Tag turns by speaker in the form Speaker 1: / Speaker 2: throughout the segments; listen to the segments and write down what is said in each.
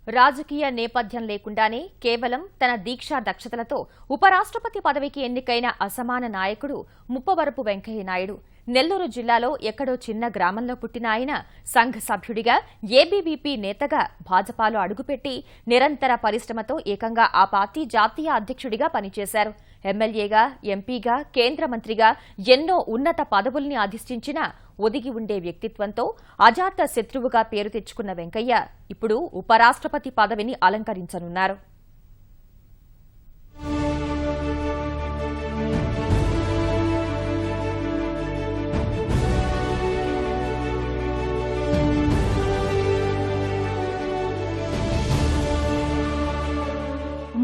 Speaker 1: రాజకీయ నేపథ్యం లేకుండానే కేవలం తన దీక్షా దక్షతలతో ఉపరాష్ట్రపతి పదవికి ఎన్నికైన అసమాన నాయకుడు ముప్పవరపు వెంకయ్య నాయుడు. నెల్లూరు జిల్లాలో ఎక్కడో చిన్న గ్రామంలో పుట్టిన ఆయన సంఘ్ సభ్యుడిగా, ఏబీవీపీ నేతగా భాజపాలో అడుగుపెట్టి నిరంతర పరిశ్రమతో ఏకంగా ఆ పార్టీ జాతీయ అధ్యక్షుడిగా పనిచేశారు. ఎమ్మెల్యేగా, ఎంపీగా, కేంద్ర మంత్రిగా ఎన్నో ఉన్నత పదవుల్ని అధిష్ఠించిన ఒదిగి ఉండే వ్యక్తిత్వంతో అజాత శత్రువుగా పేరు తెచ్చుకున్న వెంకయ్య ఇప్పుడు ఉపరాష్ట్రపతి పదవిని అలంకరించనున్నారు.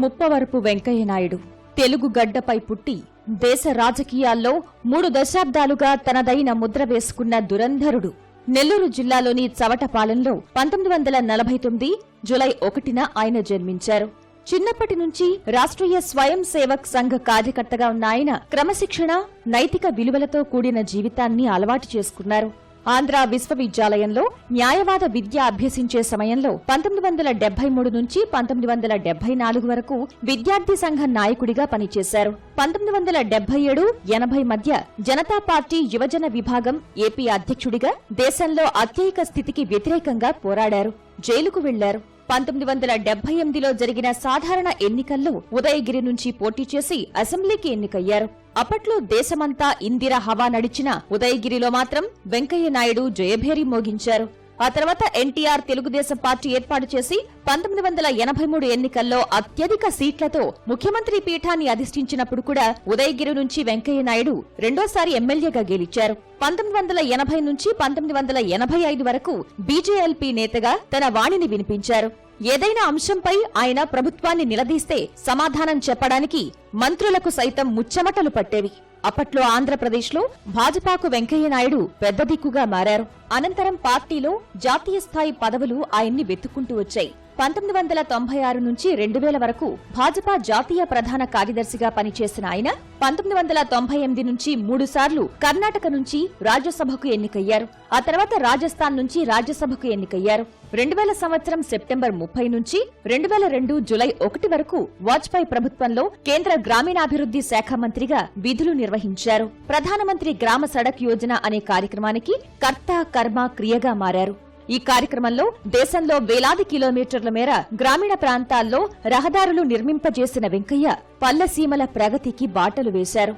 Speaker 1: ముప్పవరపు వెంకయ్య నాయుడు తెలుగు గడ్డపై పుట్టి దేశ రాజకీయాల్లో 3 దశాబ్దాలుగా తనదైన ముద్ర వేసుకున్న దురంధరుడు. నెల్లూరు జిల్లాలోని చవటపాలెంలో 1949 జూలై 1న ఆయన జన్మించారు. చిన్నప్పటి నుంచి రాష్ట్రీయ స్వయం సేవక్ సంఘ్ కార్యకర్తగా ఉన్న ఆయన క్రమశిక్షణ, నైతిక విలువలతో కూడిన జీవితాన్ని అలవాటు చేసుకున్నారు. ఆంధ్ర విశ్వవిద్యాలయంలో న్యాయవాద విద్య అభ్యసించే సమయంలో 1973 నుంచి 1974 వరకు విద్యార్థి సంఘ నాయకుడిగా పనిచేశారు. 1977-80 మధ్య జనతా పార్టీ యువజన విభాగం ఏపీ అధ్యక్షుడిగా దేశంలో అత్యయిక స్థితికి వ్యతిరేకంగా పోరాడారు. జైలుకు వెళ్లారు. 1978లో జరిగిన సాధారణ ఎన్నికల్లో ఉదయగిరి నుంచి పోటీ చేసి అసెంబ్లీకి ఎన్నికయ్యారు. అప్పట్లో దేశమంతా ఇందిర హవా నడిచిన ఉదయగిరిలో మాత్రం వెంకయ్య నాయుడు జయభేరి మోగించారు. ఆ తర్వాత ఎన్టీఆర్ తెలుగుదేశం పార్టీ ఏర్పాటు చేసి 1983 ఎన్నికల్లో అత్యధిక సీట్లతో ముఖ్యమంత్రి పీఠాన్ని అధిష్ఠించినప్పుడు కూడా ఉదయగిరి నుంచి వెంకయ్య నాయుడు రెండోసారి ఎమ్మెల్యేగా గెలిచారు. 1980 నుంచి 1985 వరకు బీజేఎల్పీ నేతగా తన వాణిని వినిపించారు. ఏదైనా అంశంపై ఆయన ప్రభుత్వాన్ని నిలదీస్తే సమాధానం చెప్పడానికి మంత్రులకు సైతం ముచ్చెమటలు పట్టేవి. అప్పట్లో ఆంధ్రప్రదేశ్లో భాజపాకు వెంకయ్య నాయుడు పెద్ద దిక్కుగా మారారు. అనంతరం పార్టీలో జాతీయ స్థాయి పదవులు ఆయన్ని వెతుక్కుంటూ వచ్చాయి. 1996 నుంచి 2000 వరకు భాజపా జాతీయ ప్రధాన కార్యదర్శిగా పనిచేసిన ఆయన 1998 నుంచి 3 సార్లు కర్ణాటక నుంచి రాజ్యసభకు ఎన్నికయ్యారు. ఆ తర్వాత రాజస్థాన్ నుంచి రాజ్యసభకు ఎన్నికయ్యారు. 2000 సంవత్సరం సెప్టెంబర్ 30 నుంచి 2002 జూలై 1 వరకు వాజ్పేయి ప్రభుత్వంలో కేంద్ర గ్రామీణాభివృద్ధి శాఖ మంత్రిగా విధులు నిర్వహించారు. ప్రధానమంత్రి గ్రామ సడక్ యోజన అనే కార్యక్రమానికి కర్త, కర్మ, క్రియగా మారారు. ఈ కార్యక్రమంలో దేశంలో వేలాది కిలోమీటర్ల మేర గ్రామీణ ప్రాంతాల్లో రహదారులు నిర్మింపజేసిన వెంకయ్య పల్లెసీమల ప్రగతికి బాటలు వేశారు.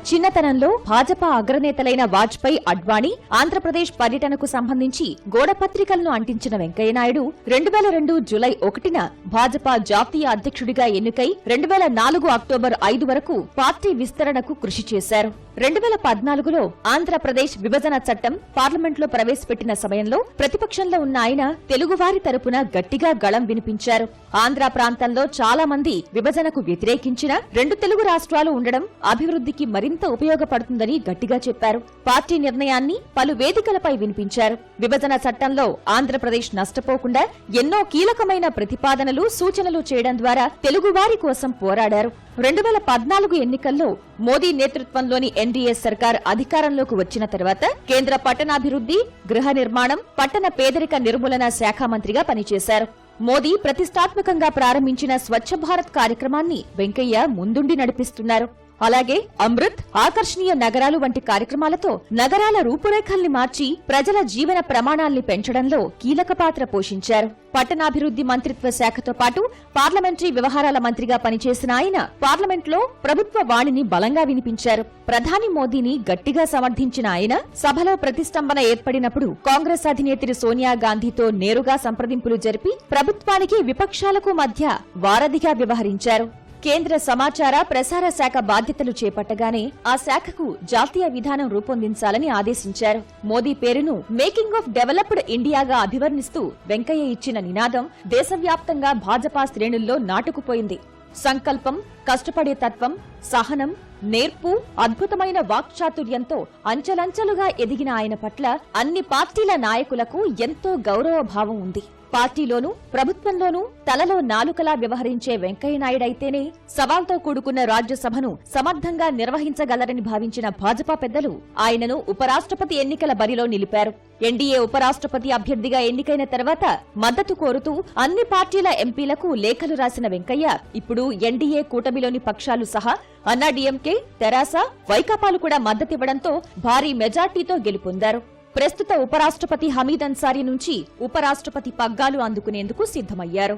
Speaker 1: చిన్నతనంలో భాజపా అగ్రనేతలైన వాజ్పేయి, అడ్వాణీ ఆంధ్రప్రదేశ్ పర్యటనకు సంబంధించి గోడపత్రికలను అంటించిన వెంకయ్య నాయుడు 2002 జూలై 1న భాజపా జాతీయ అధ్యక్షుడిగా ఎన్నికై 2004 అక్టోబర్ 5 వరకు పార్టీ విస్తరణకు కృషి చేశారు. 2014లో ఆంధ్రప్రదేశ్ విభజన చట్టం పార్లమెంట్లో ప్రవేశపెట్టిన సమయంలో ప్రతిపక్షంలో ఉన్న ఆయన తెలుగువారి తరపున గట్టిగా గళం వినిపించారు. ఆంధ్ర ప్రాంతంలో చాలా మంది విభజనకు వ్యతిరేకించిన 2 తెలుగు రాష్ట్రాలు ఉండడం అభివృద్ధికి మరింత ఉపయోగపడుతుందని గట్టిగా చెప్పారు. పార్టీ నిర్ణయాన్ని పలు వేదికలపై వినిపించారు. విభజన చట్టంలో ఆంధ్రప్రదేశ్ నష్టపోకుండా ఎన్నో కీలకమైన ప్రతిపాదనలు, సూచనలు చేయడం ద్వారా తెలుగువారి కోసం పోరాడారు. 2014 ఎన్నికల్లో మోదీ నేతృత్వంలోని ఎన్డీఏ సర్కార్ అధికారంలోకి వచ్చిన తర్వాత కేంద్ర పట్టణాభివృద్ధి, గృహ నిర్మాణం, పట్టణ పేదరిక నిర్మూలన శాఖ మంత్రిగా పనిచేశారు. మోదీ ప్రతిష్టాత్మకంగా ప్రారంభించిన స్వచ్ఛ భారత్ కార్యక్రమాన్ని వెంకయ్య ముందుండి నడిపిస్తున్నారు. అలాగే అమృత్, ఆకర్షణీయ నగరాలు వంటి కార్యక్రమాలతో నగరాల రూపురేఖల్ని మార్చి ప్రజల జీవన ప్రమాణాల్ని పెంచడంలో కీలక పాత్ర పోషించారు. పట్టణాభివృద్ధి మంత్రిత్వ శాఖతో పాటు పార్లమెంటరీ వ్యవహారాల మంత్రిగా పనిచేసిన ఆయన పార్లమెంట్లో ప్రభుత్వ వాణిని బలంగా వినిపించారు. ప్రధాని మోదీని గట్టిగా సమర్థించిన ఆయన సభలో ప్రతిష్టంభన ఏర్పడినప్పుడు కాంగ్రెస్ అధినేత్రి సోనియా గాంధీతో నేరుగా సంప్రదింపులు జరిపి ప్రభుత్వానికి, విపక్షాలకు మధ్య వారధిగా వ్యవహరించారు. కేంద్ర సమాచార ప్రసార శాఖ బాధ్యతలు చేపట్టగానే ఆ శాఖకు జాతీయ విధానం రూపొందించాలని ఆదేశించారు. మోదీ పేరును మేకింగ్ ఆఫ్ డెవలప్డ్ ఇండియాగా అభివర్ణిస్తూ వెంకయ్య ఇచ్చిన నినాదం దేశవ్యాప్తంగా భాజపా శ్రేణుల్లో నాటుకుపోయింది. సంకల్పం, కష్టపడే తత్వం, సహనం, నేర్పు, అద్భుతమైన వాక్చాతుర్యంతో అంచెలంచెలుగా ఎదిగిన ఆయన పట్ల అన్ని పార్టీల నాయకులకు ఎంతో గౌరవభావం ఉంది. పార్టీలోనూ ప్రభుత్వంలోనూ తలలో నాలుకలా వ్యవహరించే వెంకయ్యనాయుడైతేనే సవాల్తో కూడుకున్న రాజ్యసభను సమర్థంగా నిర్వహించగలరని భావించిన భాజపా పెద్దలు ఆయనను ఉపరాష్ట్రపతి ఎన్నికల బరిలో నిలిపారు. ఎన్డీఏ ఉపరాష్ట్రపతి అభ్యర్థిగా ఎన్నికైన తర్వాత మద్దతు కోరుతూ అన్ని పార్టీల ఎంపీలకు లేఖలు రాసిన వెంకయ్య ఇప్పుడు ఎన్డీఏ కూటమిలోని పక్షాలు సహా అన్నాడీఎంకే, తెరాస, వైకాపాలు కూడా మద్దతివ్వడంతో భారీ మెజార్టీతో గెలుపొందారు. ప్రస్తుత ఉపరాష్ట్రపతి హమీద్ అన్సారీ నుంచి ఉపరాష్ట్రపతి పగ్గాలు అందుకునేందుకు సిద్ధమయ్యారు.